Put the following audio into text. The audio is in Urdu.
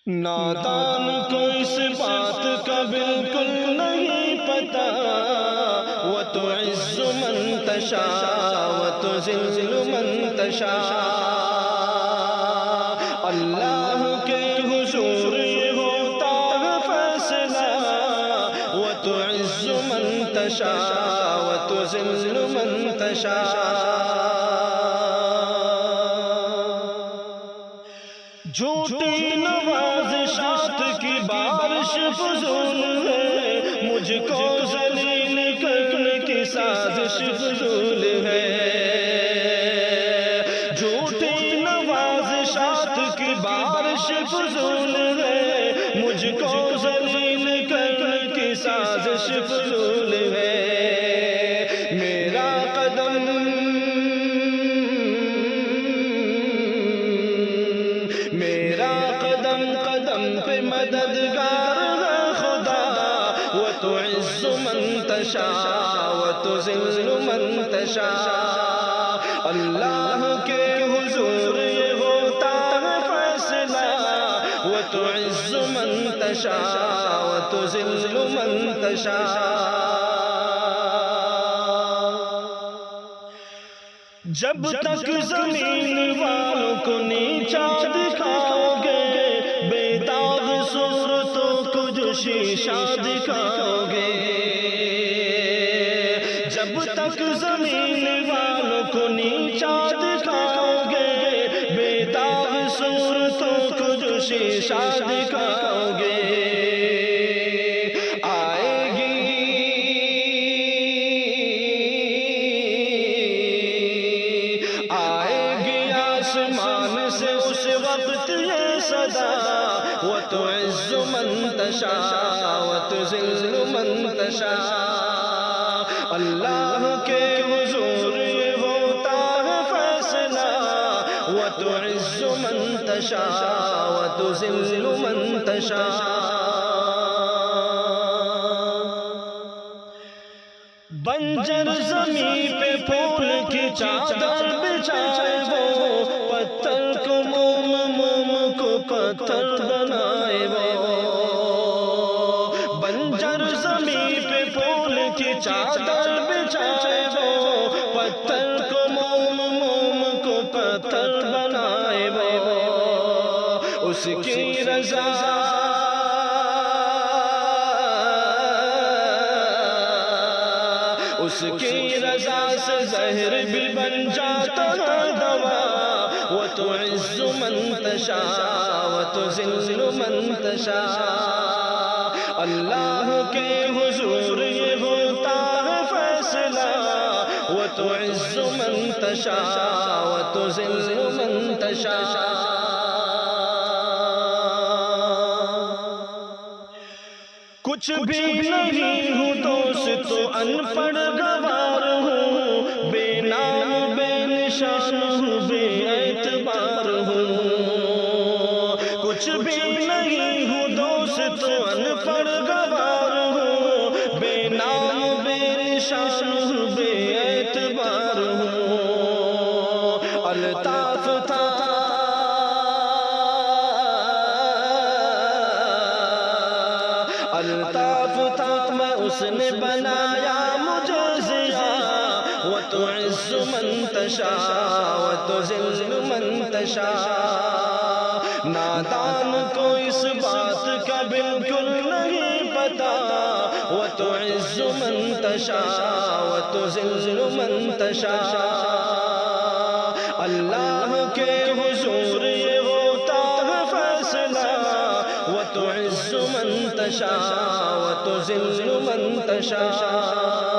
نادان کو اس بات کا بالکل نہیں پتا، وتعز من تشاء وتذل من تشاء، اللہ کے حضور یہ ہوتا ہے فیصلہ، وتعز من تشاء وتذل من تشاء۔ جھوٹی نوازشات کی بارش فضول ہے، مجھ کو ذلیل کرنے کی سازش فضول ہے۔ جھوٹی نوازشات کی بارش فضول ہے، مجھ کو ذلیل کرنے کی سازش فضول ہے۔ میرا قدم قدم پہ مددگار ہے خدا، وتعز من تشاء وتذل من تشاء، اللہ کے حضور یہ ہوتا ہے فیصلہ، وتعز من تشاء وتذل من تشاء۔ جب تک زمین والوں کو نیچا دکھاؤ گے، بے داغ صورتوں کو جو شیشہ دکھاؤ گے، جب تک زمین والوں کو نیچا دکھاؤ گے، بے داغ صورتوں کو جو شیشہ دکھاؤ گے، آسمان سے اس وقت یہ صدا، وتعز من تشاء وتذل من تشاء، اللہ کے حضور یہ ہوتا ہے فیصلہ، وتعز من تشاء وتذل من تشاء۔ بنجر زمین پہ پھول کی چادر بچھائے وہ، پتھر کو موم موم کو پتھر بنائے وہ، بنجر زمین پہ پھول کی چادر بچھائے وہ، پتھر کو موم موم کو پتھر بنائے وہ، اس کی رضا اس کی رضا سے زہر بھی بن جاتا ہے دوا، وتعز من تشاء وتذل من تشاء، اللہ کے حضور یہ ہوتا ہے فیصلہ، وتعز من تشاء وتذل من تشاء۔ کچھ بھی نہیں ہوں دوست تو ان پڑھ گوار ہوں، بے نام بے نشان ہوں، بے اعتبار ہوں، کچھ بھی نہیں ہوں دوست تو ان پڑھ گوار ہوں، بے نام بے نشان ہوں، بے اعتبار ہوں، الطاف تھا الطاف تھا میں اس نے بنایا مجھے ضیاء، وتعز من تشاء وتذل من تشاء، نادان کو اس بات کا بالکل نہیں پتا، وتعز من تشاء وتذل من تشاء، اللہ کے حضور یہ ہوتا ہے فیصلہ، وتعز من تشاء وتذل من تشاء۔